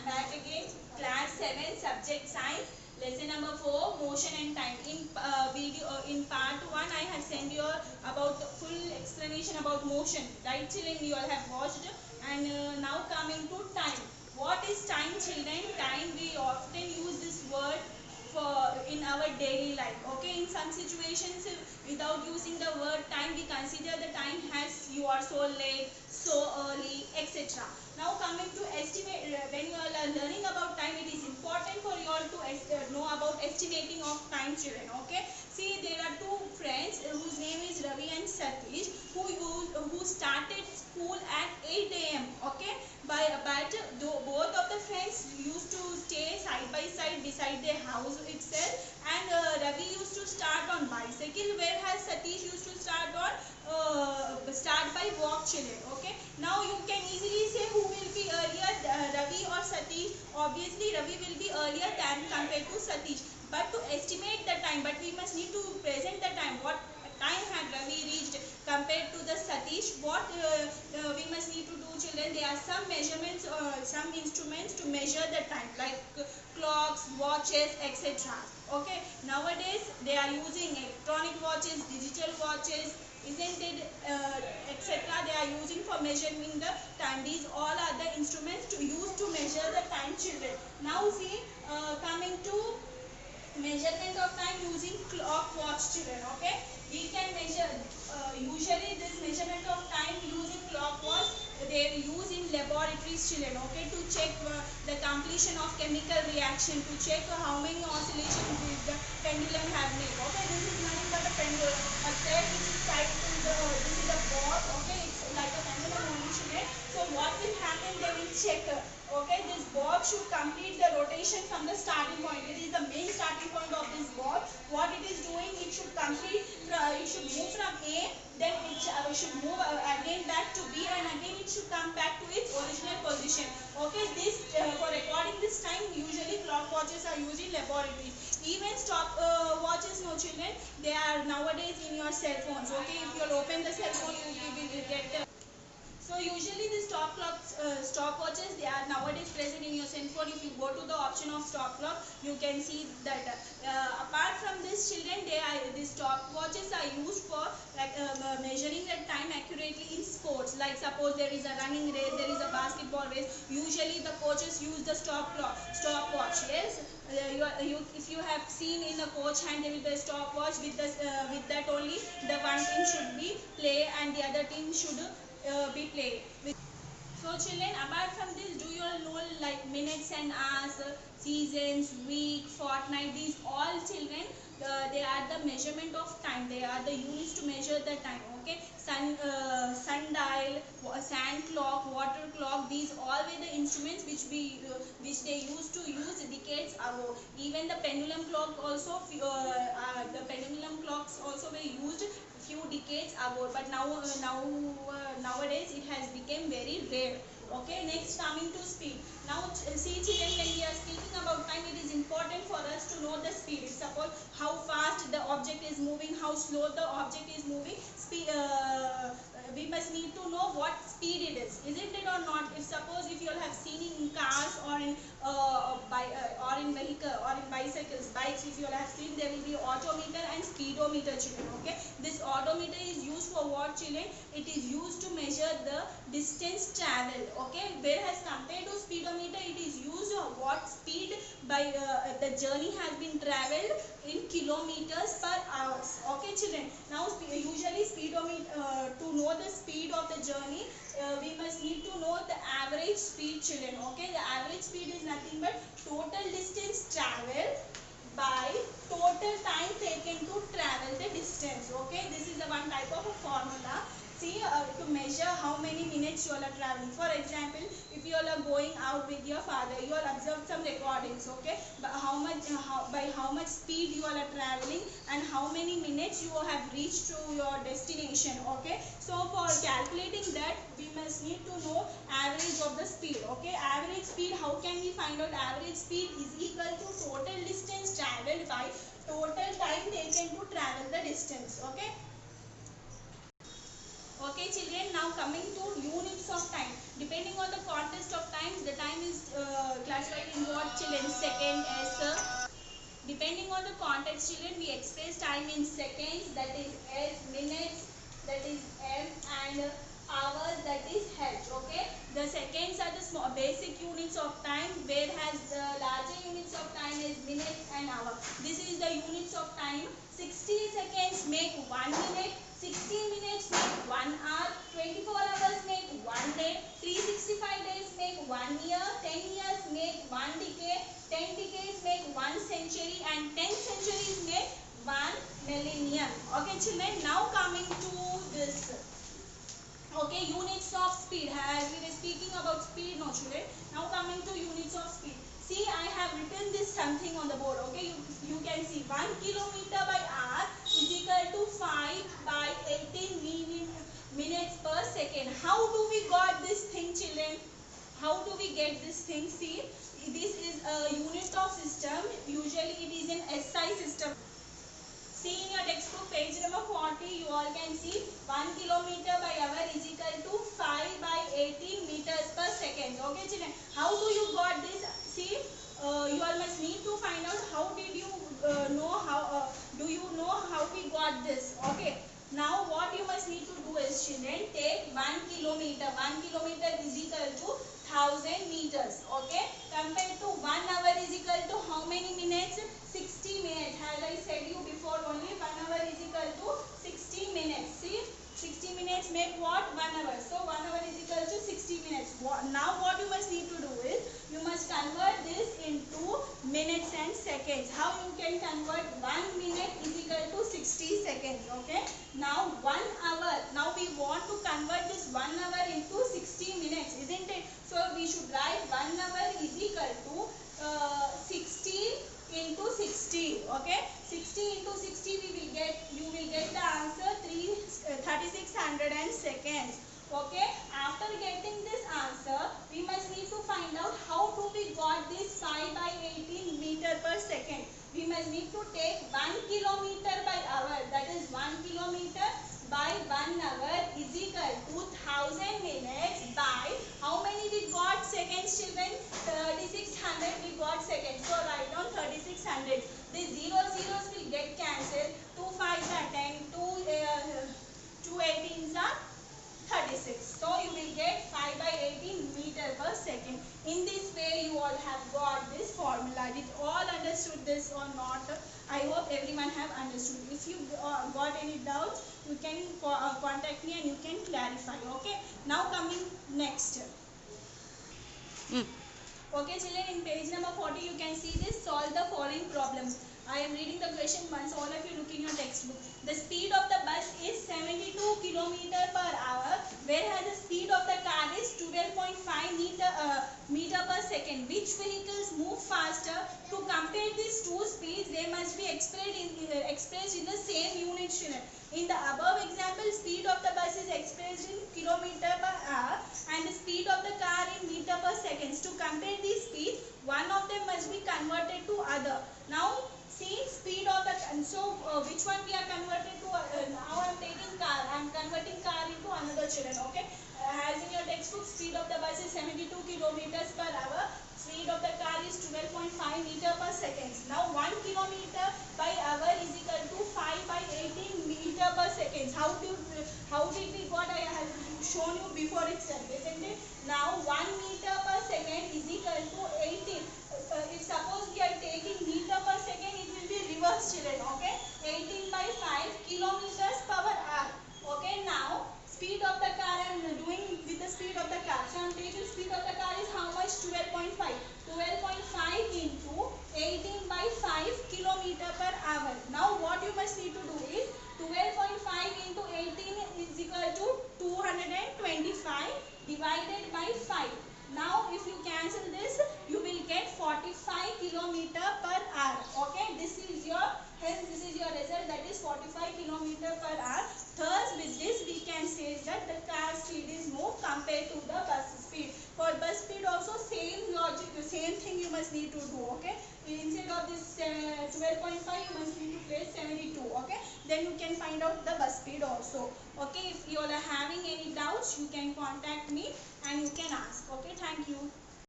back again. Class 7 subject science. Lesson number 4 motion and time. In part 1 I have sent you about full explanation about motion. Right children, you all have watched. And now coming to time. What is time children? Time, we often use this word for in our daily life. Okay, in some situations without using the word time we consider the time as you are so late, so early, etc. Now coming to estimate, when you are learning about time, it is important for you all to know about estimating of time children. Okay, see, there are two friends whose name is Ravi and Satish who started school at 8 a.m. Okay, but both of the friends used to stay side by side beside their house itself, and Ravi used to start on bicycle, whereas Satish used to start by walk children. Okay, now you can easily say who will be earlier, Ravi or Satish. Obviously Ravi will be earlier than compared to Satish, but to estimate the time, but we must need to present the time, what time had Ravi reached compared to the Satish. What we must need to do children, there are some measurements or some instruments to measure the time, like clocks, watches, etc. Okay, nowadays they are using electronic watches, digital watches, isn't it, etc. They are using for measuring the time. These all are the instruments to use to measure the time children. Now see, coming to measurement of time using clock, watch children. Okay, we can measure, usually this measurement of time using clock watch they use in laboratories children. Okay, to check the completion of chemical reaction, to check how many oscillations the pendulum have made. Okay, this is nothing but a pendulum, a thread which is tied to the, this is a board. Okay, it's like a pendulum only children. So what will happen, they will check, okay, this bob should complete the rotation from the starting point. It is the main starting point of this bob. What it is doing, it should complete, it should move from A, then it should move again back to B, and again it should come back to its original position. Okay, this for recording this time usually clock watches are used in laboratories. Even stop watches, no children, they are nowadays in your cell phones. Okay, if you open the cell phone you will get so usually the stopwatches, they are nowadays present in your cell phone. If you go to the option of stop clock, you can see that apart from this children, these stopwatches are used for like measuring the time accurately in sports. Like suppose there is a running race, there is a basketball race. Usually the coaches use the stopwatch. Yes, if you have seen in the coach hand, there will be a stopwatch with that only the one team should be play and the other team should be played. So children, apart from this, do you all know like minutes and hours, seasons, week, fortnight? These all children, they are the measurement of time. They are the units to measure the time. Okay, sundial, sand clock, water clock. These all were the instruments which they used to use decades ago. Even the pendulum clock also, the pendulum clocks also were used few decades ago, but nowadays it has become very rare. Okay, next coming to speed. Now see children, when we are speaking about time, it is important for us to know the speed. Suppose how fast the object is moving, how slow the object is moving. We must need to know what speed it is, isn't it or not? If you all have seen in cars or in vehicle or in bikes, if you all have seen, there will be odometer and speedometer children. Okay, this odometer is used for what children? It is used to measure the distance traveled. Okay, whereas compared to speedometer, it is used what speed by the journey has been traveled in kilometers per hours. Okay children, now usually speedometer, to know the speed of the journey, we must need to know the average speed children. Okay, the average speed is nothing but total distance traveled by total time taken to travel the distance. Okay, this is the one type of a formula. See, to measure how many minutes you all are traveling. For example, if you all are going out with your father, you all observe some recordings. Okay, but by how much speed you all are traveling and how many minutes you have reached to your destination. Okay, so for calculating that, we must need to know average of the speed. Okay, average speed, how can we find out? Average speed is equal to total distance traveled by total time taken to travel the distance. Okay. Okay children, now coming to units of time. Depending on the context of time, the time is That's why in what children second s. Depending on the context children, we express time in seconds, that is s, minutes, that is m, and hours, that is h. Okay, the seconds are the small basic units of time, whereas the larger units of time is minutes and hour. This is the units of time. 60 seconds make 1 minute, 60 minutes make 1 hour, 24 hours make 1 day, 365 days make 1 year, 10 years make 1 decade, 10 decades make 1 century, and 10 centuries make 1 millennium. Okay children, now coming to this. Okay, units of speed. As we were speaking about speed, no children. Now coming to units of speed. See, I have written this something on the board. Okay, you can see 1 kilometer by hour is equal to 5 by 18 minutes per second. How do we got this thing, children? How do we get this thing? See, this is a unit of system. Usually it is an SI system. See in your textbook page number 40, you all can see 1 kilometer by hour is equal to 5 by 18 meters per second. Okay children, how do you got this? See, you all must need to find out how did you know how, do you know how we got this? Okay, now what you must need to do is children, take 1 kilometer. 1 kilometer is equal to 1000 meters. Okay, compared to 1 hour is equal to how many minutes? 60 minutes. As I said you before, only 1 hour is equal to 60 minutes. See, 60 minutes make what? 1 hour. So 1 hour is equal to 60 minutes. Now what you must need to do is, you must convert this into minutes and seconds. How you can convert 1 minute is equal to 60 seconds. Okay, now 1 hour. Now we want to convert this 1 hour into 60 minutes, isn't it? So we should write 1 hour is equal to 60 into 60. Okay, 60 into 60 you will get the answer 3600 seconds. Okay, after getting this answer, we must need to find out how do we got this 5 by 18 meter per second. We must need to take 1 kilometer by hour, that is 1 kilometer by 1 hour is equal to 1000 minutes by how many we got seconds, children? 3600 we got seconds. So write down 3600. The zeros will get cancelled. 2 5s are 10, 2 18s are 36. So you will get 5 by 18 meter per second. In this way you all have got this formula. Did all understood this or not? I hope everyone have understood. If you got any doubts, you can contact me and you can clarify. Okay, now coming next. Okay children, in page number 40 you can see this. Solve the following problems. I am reading the question once. All of you look in your textbook. The speed of the bus is 72 km per hour, whereas the speed of the car is 12.5 meter per second. Which vehicles move faster? To compare these two speeds, they must be expressed in the same unit. In the above example, speed of the bus is expressed in kilometer per hour and the speed of the car in meter per second. To compare these speeds, one of them must be converted to other. Now see, speed of the, which one we are converted to? Now I am taking car. I am converting car into another children. Okay, as in your textbook, speed of the bus is 72 kilometers per hour. Speed of the car is 12.5 meter per second. Now 1 kilometer by hour is equal to 5 by 18 meter per second. How did we got? I have shown you before itself, isn't it? Now 1 meter per second is equal to 18. If suppose we are taking meter per second, it will be reverse, children. Okay, 18 by 5 kilometers per hour. Okay, now speed of the car I am doing with the speed of the car. So I am taking speed of the car is how much? 12.5. 12.5 into 18 by 5 kilometer per hour. Now what you must need to do is 12.5 into 18 is equal to 225 divided by 5. Now if you cancel this, you will get 45 kilometer per hour. Okay, this is your result, that is 45 kilometer per hour. Thus with this we can say that the car speed is more compared to the bus speed. For bus speed also same logic, the same thing you must need to do. Okay, instead of this 12.5 you must need to place 72. Okay, then you can find out the bus speed also. Okay, if you all are having any doubts, you can contact me and you can ask. Okay, thank you.